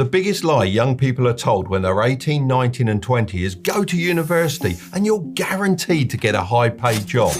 The biggest lie young people are told when they're 18, 19 and 20 is go to university and you're guaranteed to get a high-paid job.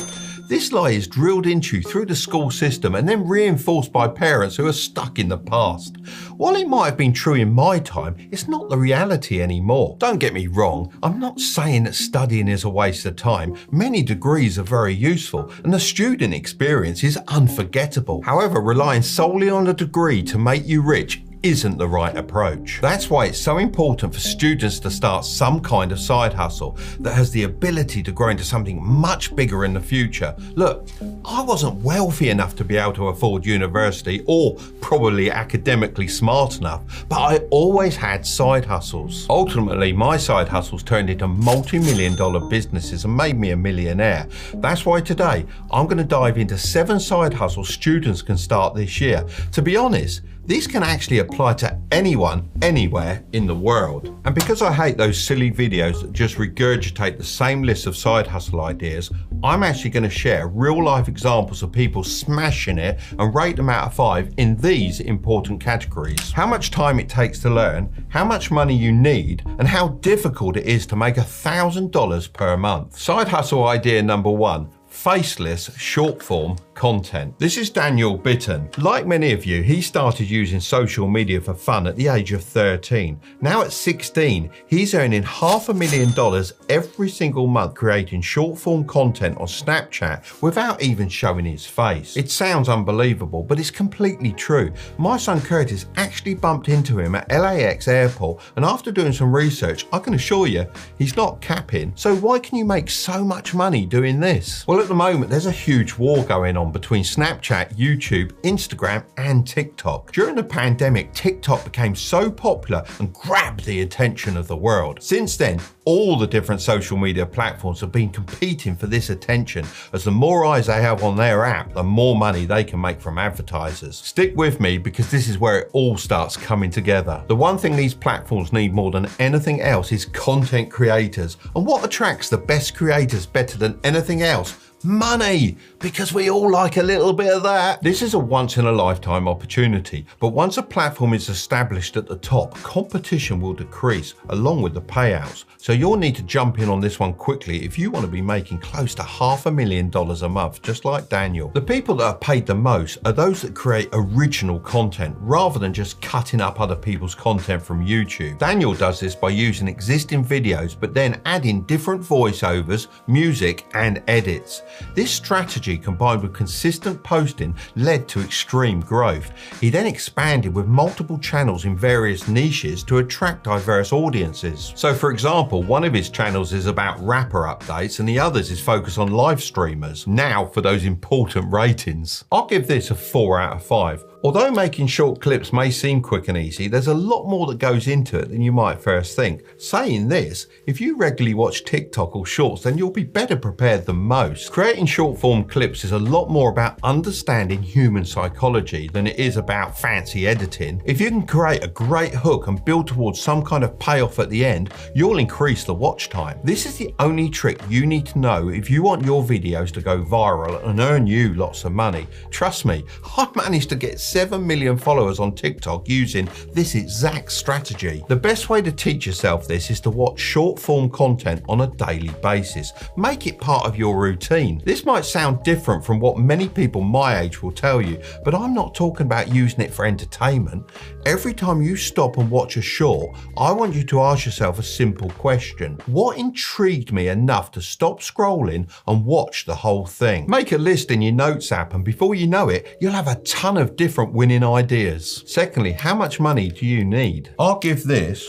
This lie is drilled into you through the school system and then reinforced by parents who are stuck in the past. While it might have been true in my time, it's not the reality anymore. Don't get me wrong, I'm not saying that studying is a waste of time. Many degrees are very useful and the student experience is unforgettable. However, relying solely on a degree to make you rich isn't the right approach. That's why it's so important for students to start some kind of side hustle that has the ability to grow into something much bigger in the future. Look, I wasn't wealthy enough to be able to afford university or probably academically smart enough, but I always had side hustles. Ultimately, my side hustles turned into multi-million-dollar businesses and made me a millionaire. That's why today I'm going to dive into 7 side hustles students can start this year. To be honest, these can actually apply to anyone, anywhere in the world. And because I hate those silly videos that just regurgitate the same list of side hustle ideas, I'm actually going to share real life examples of people smashing it and rate them out of 5 in these important categories. How much time it takes to learn, how much money you need, and how difficult it is to make $1,000 per month. Side hustle idea number 1. Faceless short form content. This is Daniel Bitton. Like many of you, he started using social media for fun at the age of 13. Now at 16, he's earning $500,000 every single month creating short form content on Snapchat without even showing his face. It sounds unbelievable, but it's completely true. My son Curtis actually bumped into him at LAX airport, and after doing some research, I can assure you, he's not capping. So why can you make so much money doing this? Well, at the moment, there's a huge war going on between Snapchat, YouTube, Instagram, and TikTok. During the pandemic, TikTok became so popular and grabbed the attention of the world. Since then, all the different social media platforms have been competing for this attention, as the more eyes they have on their app, the more money they can make from advertisers. Stick with me because this is where it all starts coming together. The one thing these platforms need more than anything else is content creators. And what attracts the best creators better than anything else? Money, because we all like a little bit of that. This is a once-in-a-lifetime opportunity, but once a platform is established at the top, competition will decrease along with the payouts. So you'll need to jump in on this one quickly if you want to be making close to $500,000 a month, just like Daniel. The people that are paid the most are those that create original content rather than just cutting up other people's content from YouTube. Daniel does this by using existing videos, but then adding different voiceovers, music, and edits. This strategy combined with consistent posting led to extreme growth. He then expanded with multiple channels in various niches to attract diverse audiences. So for example, one of his channels is about rapper updates and the others is focused on live streamers. Now for those important ratings. I'll give this a 4 out of 5. Although making short clips may seem quick and easy, there's a lot more that goes into it than you might first think. Saying this, if you regularly watch TikTok or Shorts, then you'll be better prepared than most. Creating short form clips is a lot more about understanding human psychology than it is about fancy editing. If you can create a great hook and build towards some kind of payoff at the end, you'll increase the watch time. This is the only trick you need to know if you want your videos to go viral and earn you lots of money. Trust me, I've managed to get 7 million followers on TikTok using this exact strategy. The best way to teach yourself this is to watch short form content on a daily basis. Make it part of your routine. This might sound different from what many people my age will tell you, but I'm not talking about using it for entertainment. Every time you stop and watch a short, I want you to ask yourself a simple question. What intrigued me enough to stop scrolling and watch the whole thing? Make a list in your notes app and before you know it, you'll have a ton of different winning ideas. Secondly, how much money do you need? I'll give this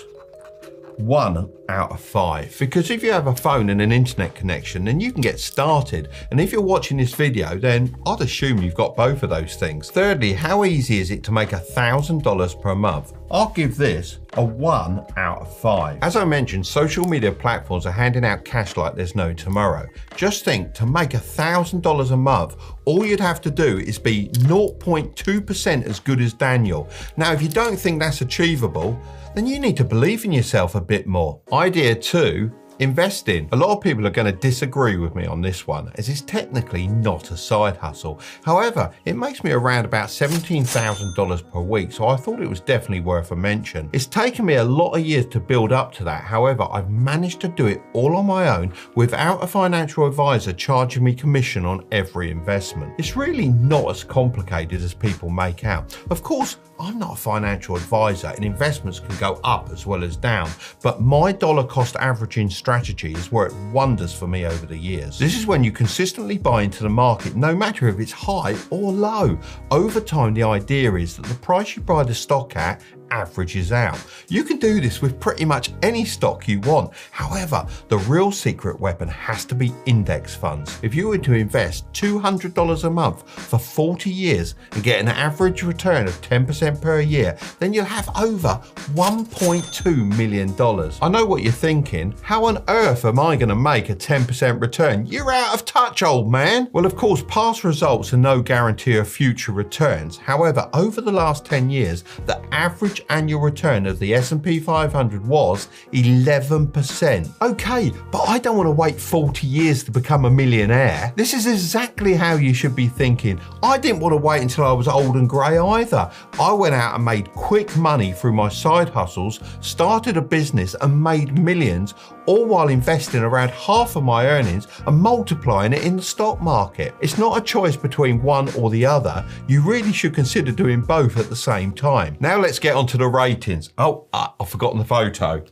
1 out of 5 because if you have a phone and an internet connection, then you can get started, and if you're watching this video, then I'd assume you've got both of those things. Thirdly, how easy is it to make $1,000 per month? I'll give this a 1 out of 5. As I mentioned, social media platforms are handing out cash like there's no tomorrow. Just think, to make $1,000 a month, all you'd have to do is be 0.2% as good as Daniel. Now, if you don't think that's achievable, then you need to believe in yourself a bit more. Idea 2 Investing. A lot of people are going to disagree with me on this one, as it's technically not a side hustle. However, it makes me around about $17,000 per week, so I thought it was definitely worth a mention. It's taken me a lot of years to build up to that. However, I've managed to do it all on my own without a financial advisor charging me commission on every investment. It's really not as complicated as people make out. Of course, I'm not a financial advisor and investments can go up as well as down, but my dollar cost averaging strategy has worked wonders for me over the years. This is when you consistently buy into the market, no matter if it's high or low. Over time, the idea is that the price you buy the stock at averages out. You can do this with pretty much any stock you want. However, the real secret weapon has to be index funds. If you were to invest $200 a month for 40 years and get an average return of 10% per year, then you'll have over $1.2 million. I know what you're thinking. How on earth am I going to make a 10% return? You're out of touch, old man. Well, of course, past results are no guarantee of future returns. However, over the last 10 years, the average annual return of the S&P 500 was 11%. Okay, but I don't want to wait 40 years to become a millionaire. This is exactly how you should be thinking. I didn't want to wait until I was old and grey either. I went out and made quick money through my side hustles, started a business and made millions, all while investing around half of my earnings and multiplying it in the stock market. It's not a choice between one or the other. You really should consider doing both at the same time. Now let's get on to the ratings. Oh, I've forgotten the photo.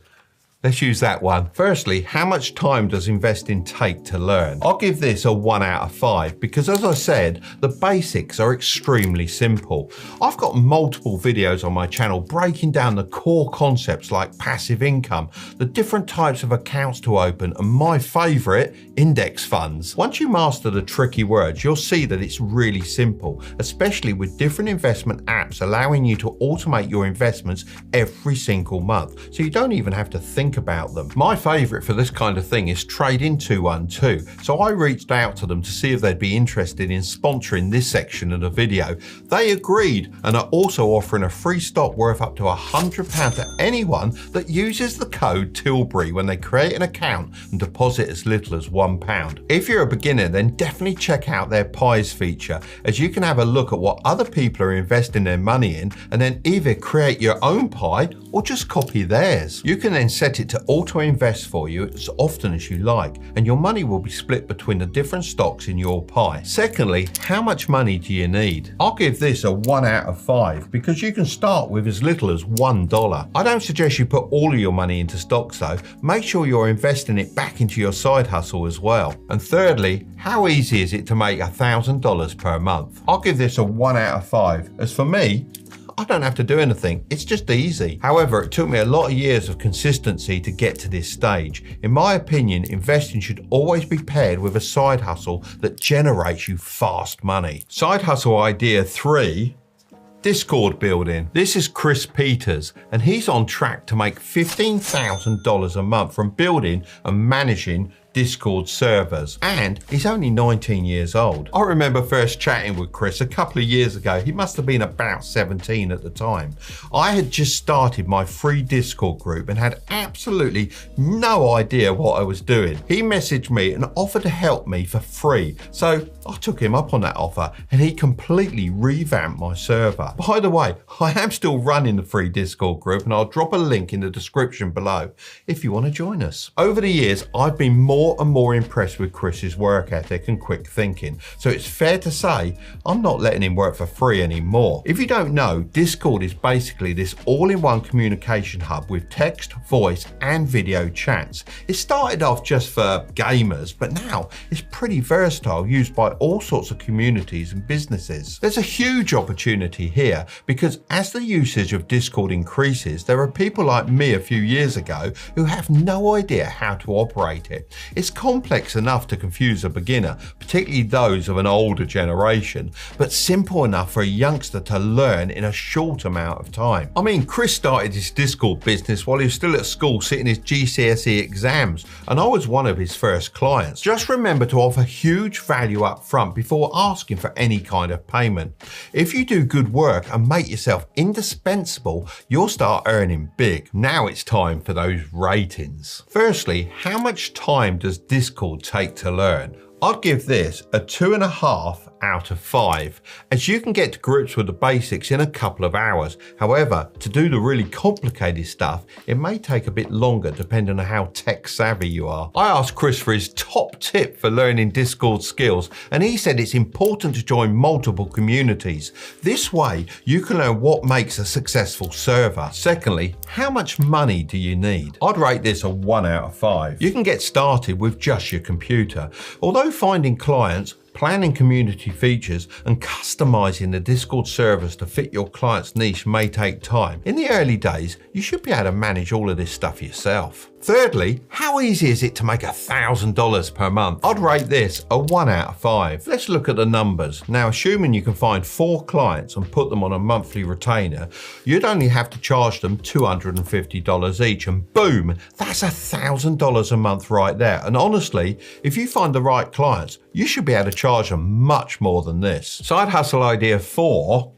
Let's use that one. Firstly, how much time does investing take to learn? I'll give this a 1 out of 5 because, as I said, the basics are extremely simple. I've got multiple videos on my channel breaking down the core concepts like passive income, the different types of accounts to open, and my favorite, index funds. Once you master the tricky words, you'll see that it's really simple, especially with different investment apps allowing you to automate your investments every single month, so you don't even have to think about them. My favorite for this kind of thing is Trading 212, so I reached out to them to see if they'd be interested in sponsoring this section of the video. They agreed and are also offering a free stock worth up to £100 to anyone that uses the code Tilbury when they create an account and deposit as little as £1. If you're a beginner, then definitely check out their pies feature, as you can have a look at what other people are investing their money in and then either create your own pie or just copy theirs. You can then set it to auto-invest for you as often as you like, and your money will be split between the different stocks in your pie. Secondly, how much money do you need? I'll give this a 1 out of 5 because you can start with as little as $1. I don't suggest you put all of your money into stocks though. Make sure you're investing it back into your side hustle as well. And thirdly, how easy is it to make $1,000 per month? I'll give this a 1 out of 5. As for me, I don't have to do anything, it's just easy. However, it took me a lot of years of consistency to get to this stage. In my opinion, investing should always be paired with a side hustle that generates you fast money. Side hustle idea 3, Discord building. This is Chris Peters, and he's on track to make $15,000 a month from building and managing Discord servers, and he's only 19 years old. I remember first chatting with Chris a couple of years ago. He must have been about 17 at the time. I had just started my free Discord group and had absolutely no idea what I was doing. He messaged me and offered to help me for free, so I took him up on that offer and he completely revamped my server. By the way, I am still running the free Discord group and I'll drop a link in the description below if you want to join us. Over the years, I've been more and more impressed with Chris's work ethic and quick thinking, so it's fair to say I'm not letting him work for free anymore. If you don't know, Discord is basically this all-in-one communication hub with text, voice and video chats. It started off just for gamers, but now it's pretty versatile, used by all sorts of communities and businesses. There's a huge opportunity here because as the usage of Discord increases, there are people like me a few years ago who have no idea how to operate it. It's complex enough to confuse a beginner, particularly those of an older generation, but simple enough for a youngster to learn in a short amount of time. I mean, Chris started his Discord business while he was still at school sitting his GCSE exams, and I was one of his first clients. Just remember to offer huge value up up front before asking for any kind of payment. If you do good work and make yourself indispensable, you'll start earning big. Now it's time for those ratings. Firstly, how much time does Discord take to learn? I'd give this a 2.5 out of 5, as you can get to grips with the basics in a couple of hours. However, to do the really complicated stuff, it may take a bit longer depending on how tech savvy you are. I asked Chris for his top tip for learning Discord skills, and he said it's important to join multiple communities. This way, you can learn what makes a successful server. Secondly, how much money do you need? I'd rate this a 1 out of 5. You can get started with just your computer. Although finding clients, planning community features and customizing the Discord servers to fit your client's niche may take time. In the early days, you should be able to manage all of this stuff yourself. Thirdly, how easy is it to make $1,000 per month? I'd rate this a 1 out of 5. Let's look at the numbers. Now, assuming you can find 4 clients and put them on a monthly retainer, you'd only have to charge them $250 each, and boom, that's $1,000 a month right there. And honestly, if you find the right clients, you should be able to charge them much more than this. Side hustle idea 4.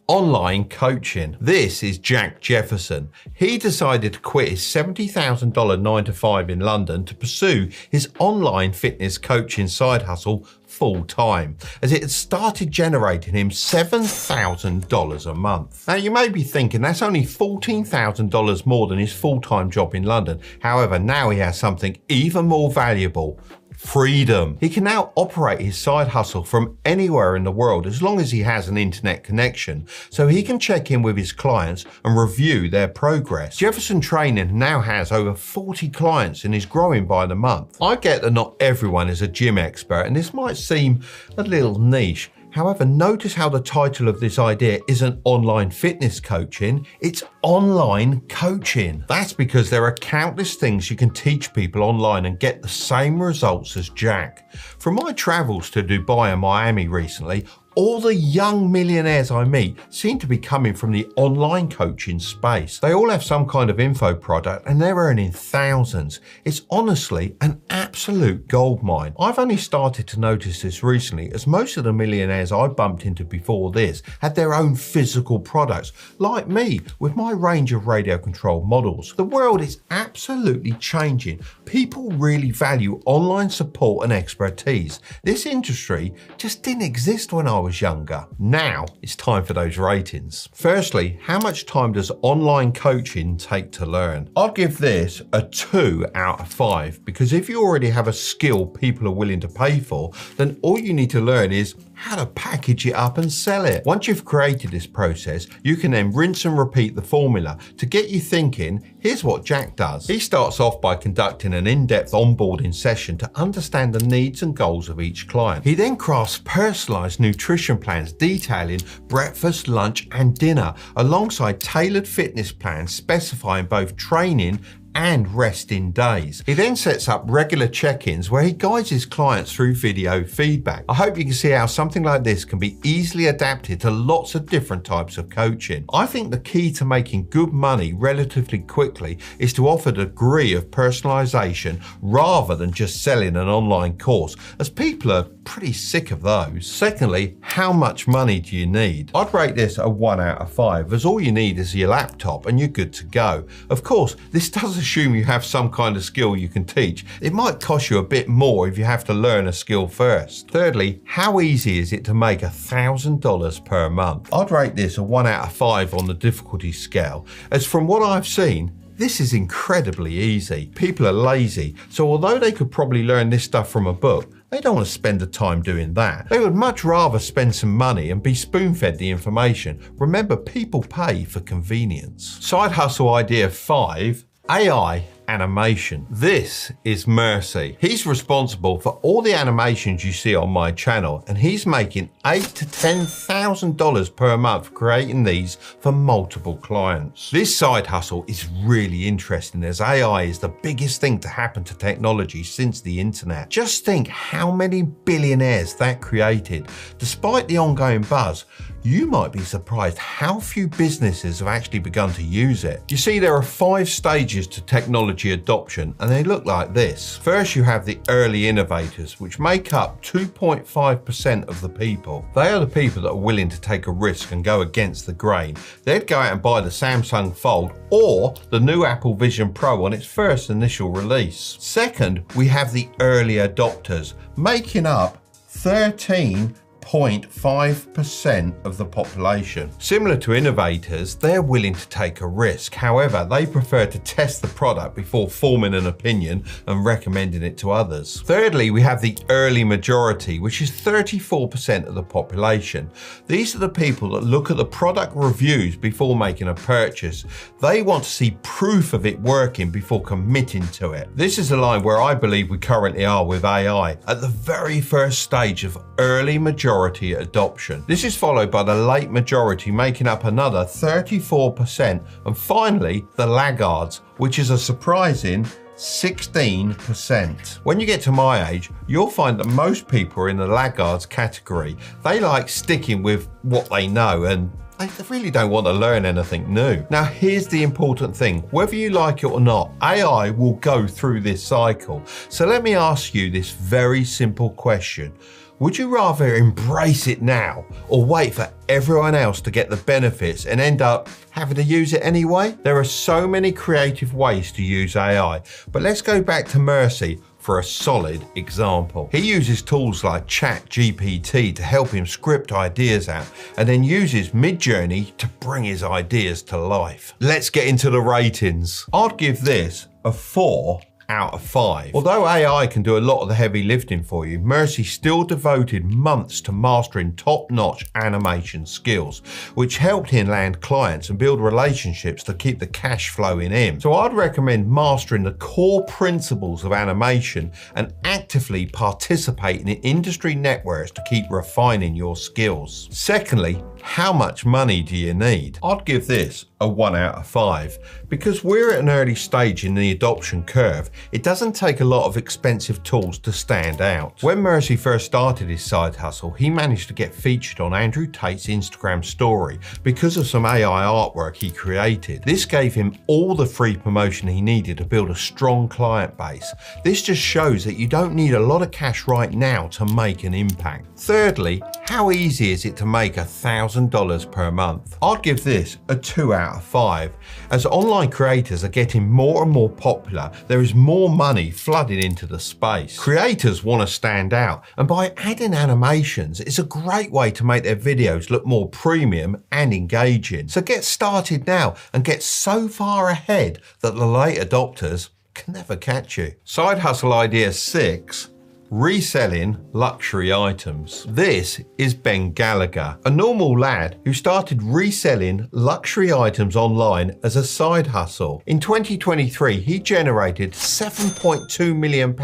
Online coaching. This is Jack Jefferson. He decided to quit his $70,000 9-to-5 in London to pursue his online fitness coaching side hustle full time, as it had started generating him $7,000 a month. Now, you may be thinking that's only $14,000 more than his full-time job in London. However, now he has something even more valuable: freedom. He can now operate his side hustle from anywhere in the world as long as he has an internet connection, so he can check in with his clients and review their progress. Jefferson Training now has over 40 clients and is growing by the month. I get that not everyone is a gym expert, and this might seem a little niche. However, notice how the title of this idea isn't online fitness coaching, it's online coaching. That's because there are countless things you can teach people online and get the same results as Jack. From my travels to Dubai and Miami recently, all the young millionaires I meet seem to be coming from the online coaching space. They all have some kind of info product and they're earning thousands. It's honestly an absolute goldmine. I've only started to notice this recently, as most of the millionaires I bumped into before this had their own physical products, like me with my range of radio controlled models. The world is absolutely changing. People really value online support and expertise. This industry just didn't exist when I was younger. Now it's time for those ratings. Firstly, how much time does online coaching take to learn? I'll give this a 2 out of 5, because if you already have a skill people are willing to pay for, then all you need to learn is how to package it up and sell it. Once you've created this process, you can then rinse and repeat the formula. To get you thinking, here's what Jack does. He starts off by conducting an in-depth onboarding session to understand the needs and goals of each client. He then crafts personalized nutrition plans detailing breakfast, lunch, and dinner, alongside tailored fitness plans specifying both training and resting days. He then sets up regular check-ins where he guides his clients through video feedback. I hope you can see how something like this can be easily adapted to lots of different types of coaching. I think the key to making good money relatively quickly is to offer a degree of personalization rather than just selling an online course, as people are pretty sick of those. Secondly, how much money do you need? I'd rate this a 1 out of 5, as all you need is your laptop and you're good to go. Of course, this does assume you have some kind of skill you can teach. It might cost you a bit more if you have to learn a skill first. Thirdly, how easy is it to make $1,000 per month? I'd rate this a 1 out of 5 on the difficulty scale, as from what I've seen, this is incredibly easy. People are lazy, so although they could probably learn this stuff from a book, they don't want to spend the time doing that. They would much rather spend some money and be spoon-fed the information. Remember, people pay for convenience. Side hustle idea 5, AI animation. This is Mercy. He's responsible for all the animations you see on my channel, and he's making $8,000 to $10,000 per month creating these for multiple clients. This side hustle is really interesting, as AI is the biggest thing to happen to technology since the internet. Just think how many billionaires that created. Despite the ongoing buzz, you might be surprised how few businesses have actually begun to use it. You see, there are 5 stages to technology technology adoption, and they look like this. First, you have the early innovators, which make up 2.5% of the people. They are the people that are willing to take a risk and go against the grain. They'd go out and buy the Samsung Fold or the new Apple Vision Pro on its first initial release. Second, we have the early adopters, making up 13.5% of the population. Similar to innovators, they're willing to take a risk. However, they prefer to test the product before forming an opinion and recommending it to others. Thirdly, we have the early majority, which is 34% of the population. These are the people that look at the product reviews before making a purchase. They want to see proof of it working before committing to it. This is the line where I believe we currently are with AI, at the very first stage of early majority adoption. This is followed by the late majority, making up another 34%, and finally the laggards, which is a surprising 16%. When you get to my age, you'll find that most people are in the laggards category. They like sticking with what they know and they really don't want to learn anything new. Now, here's the important thing. Whether you like it or not, AI will go through this cycle. So let me ask you this very simple question. Would you rather embrace it now or wait for everyone else to get the benefits and end up having to use it anyway? There are so many creative ways to use AI, but let's go back to Mercy for a solid example. He uses tools like ChatGPT to help him script ideas out and then uses Midjourney to bring his ideas to life. Let's get into the ratings. I'd give this a 4 out of 5. Although AI can do a lot of the heavy lifting for you, Mercy still devoted months to mastering top-notch animation skills, which helped him land clients and build relationships to keep the cash flowing in. So I'd recommend mastering the core principles of animation and actively participating in industry networks to keep refining your skills. Secondly, how much money do you need? I'd give this a 1 out of 5. Because we're at an early stage in the adoption curve, it doesn't take a lot of expensive tools to stand out. When Mercy first started his side hustle, he managed to get featured on Andrew Tate's Instagram story because of some AI artwork he created. This gave him all the free promotion he needed to build a strong client base. This just shows that you don't need a lot of cash right now to make an impact. Thirdly, how easy is it to make $1,000 per month? I'd give this a 2 out of 5. As online creators are getting more and more popular, there is more money flooding into the space. Creators want to stand out, and by adding animations, it's a great way to make their videos look more premium and engaging. So get started now and get so far ahead that the late adopters can never catch you. Side hustle idea 6. Reselling luxury items. This is Ben Gallagher, a normal lad who started reselling luxury items online as a side hustle. In 2023, he generated £7.2 million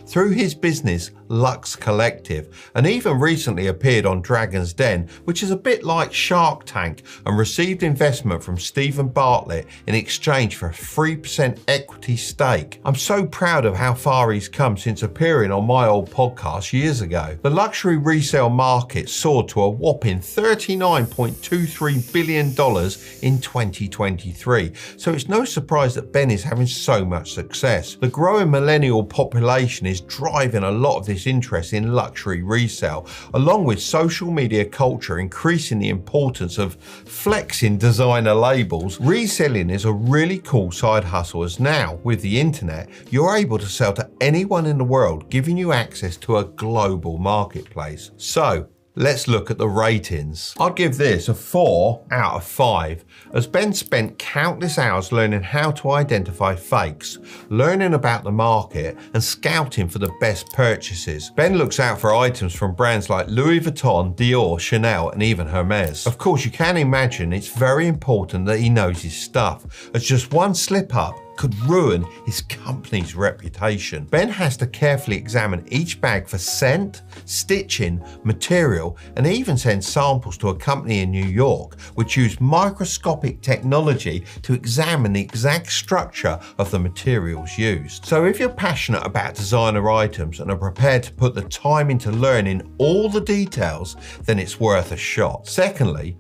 through his business Lux Collective, and even recently appeared on Dragon's Den, which is a bit like Shark Tank, and received investment from Stephen Bartlett in exchange for a 3% equity stake. I'm so proud of how far he's come since appearing on my old podcast years ago. The luxury resale market soared to a whopping $39.23 billion in 2023, so it's no surprise that Ben is having so much success. The growing millennial population is driving a lot of this interest in luxury resale, along with social media culture increasing the importance of flexing designer labels. Reselling is a really cool side hustle, as now with the internet you're able to sell to anyone in the world, giving you access to a global marketplace. So let's look at the ratings. I'd give this a 4 out of 5, as Ben spent countless hours learning how to identify fakes, learning about the market and scouting for the best purchases. Ben looks out for items from brands like Louis Vuitton, Dior, Chanel and even Hermes. Of course, you can imagine it's very important that he knows his stuff, as just one slip up could ruin his company's reputation. Ben has to carefully examine each bag for scent, stitching, material, and even send samples to a company in New York which used microscopic technology to examine the exact structure of the materials used. So if you're passionate about designer items and are prepared to put the time into learning all the details, then it's worth a shot. Secondly,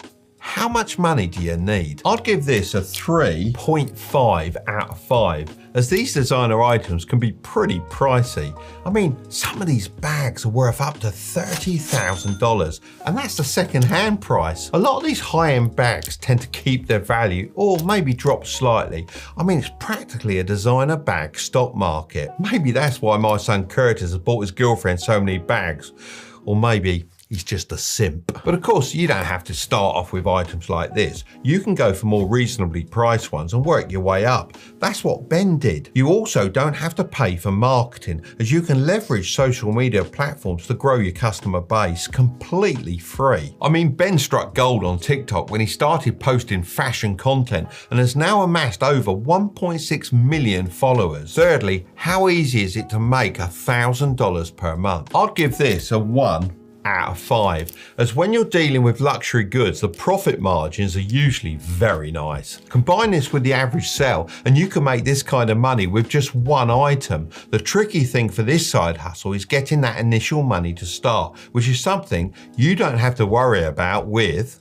how much money do you need? I'd give this a 3.5 out of 5, as these designer items can be pretty pricey. I mean, some of these bags are worth up to $30,000, and that's the second-hand price. A lot of these high-end bags tend to keep their value or maybe drop slightly. I mean, it's practically a designer bag stock market. Maybe that's why my son Curtis has bought his girlfriend so many bags. Or maybe he's just a simp. But of course, you don't have to start off with items like this. You can go for more reasonably priced ones and work your way up. That's what Ben did. You also don't have to pay for marketing, as you can leverage social media platforms to grow your customer base completely free. I mean, Ben struck gold on TikTok when he started posting fashion content and has now amassed over 1.6 million followers. Thirdly, how easy is it to make $1,000 per month? I'd give this a 1 out of 5, as when you're dealing with luxury goods, the profit margins are usually very nice. Combine this with the average sale and you can make this kind of money with just one item. The tricky thing for this side hustle is getting that initial money to start, which is something you don't have to worry about with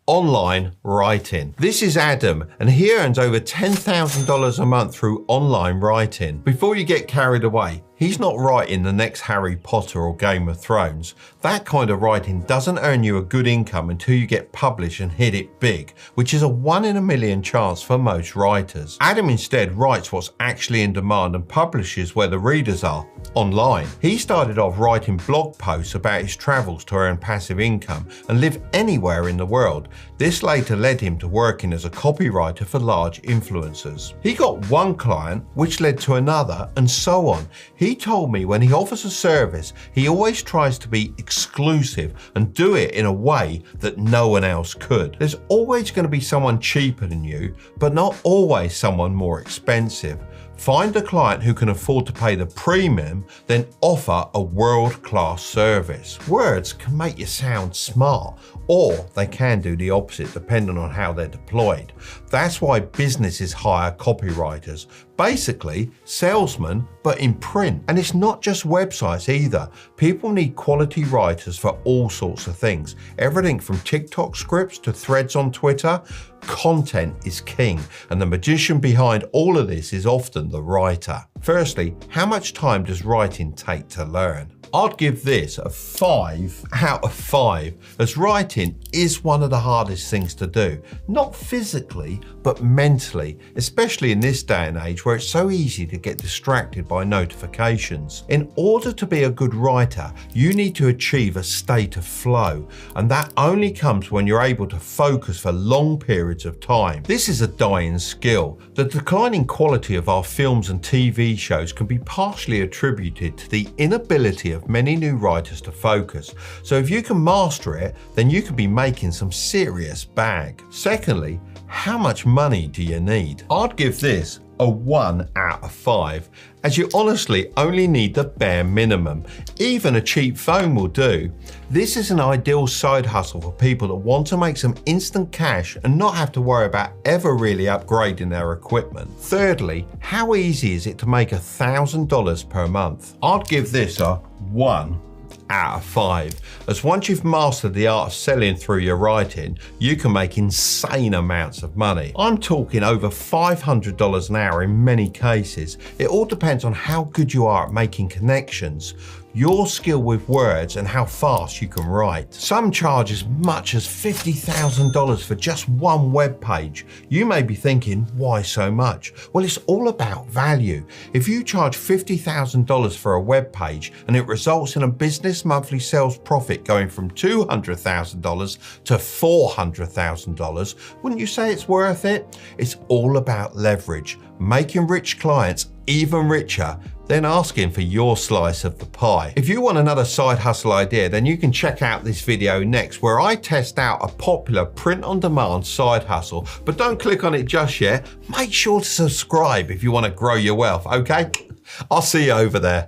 online writing. This is Adam, and he earns over $10,000 a month through online writing. Before you get carried away, he's not writing the next Harry Potter or Game of Thrones. That kind of writing doesn't earn you a good income until you get published and hit it big, which is a 1 in a million chance for most writers. Adam instead writes what's actually in demand and publishes where the readers are, online. He started off writing blog posts about his travels to earn passive income and live anywhere in the world. This later led him to working as a copywriter for large influencers. He got one client, which led to another, and so on. He told me when he offers a service, he always tries to be exclusive and do it in a way that no one else could. There's always going to be someone cheaper than you, but not always someone more expensive. Find a client who can afford to pay the premium, then offer a world-class service. Words can make you sound smart, or they can do the opposite depending on how they're deployed. That's why businesses hire copywriters. Basically, salesmen, but in print. And it's not just websites either. People need quality writers for all sorts of things. Everything from TikTok scripts to threads on Twitter. Content is king, and the magician behind all of this is often the writer. Firstly, how much time does writing take to learn? I'd give this a 5 out of 5, as writing is one of the hardest things to do. Not physically, but mentally, especially in this day and age where it's so easy to get distracted by notifications. In order to be a good writer, you need to achieve a state of flow, and that only comes when you're able to focus for long periods of time. This is a dying skill. The declining quality of our films and TV shows can be partially attributed to the inability of many new writers to focus. So if you can master it, then you can be making some serious bag. Secondly, how much money do you need? I'd give this a 1 out of 5, as you honestly only need the bare minimum. Even a cheap phone will do. This is an ideal side hustle for people that want to make some instant cash and not have to worry about ever really upgrading their equipment. Thirdly, how easy is it to make $1,000 per month? I'd give this a 1 out of 5, as once you've mastered the art of selling through your writing, you can make insane amounts of money. I'm talking over $500 an hour in many cases. It all depends on how good you are at making connections, your skill with words, and how fast you can write. Some charge as much as $50,000 for just one web page. You may be thinking, why so much? Well, it's all about value. If you charge $50,000 for a web page and it results in a business monthly sales profit going from $200,000 to $400,000, wouldn't you say it's worth it? It's all about leverage, making rich clients even richer, then asking for your slice of the pie. If you want another side hustle idea, then you can check out this video next, where I test out a popular print-on-demand side hustle. But don't click on it just yet. Make sure to subscribe if you want to grow your wealth, okay? I'll see you over there.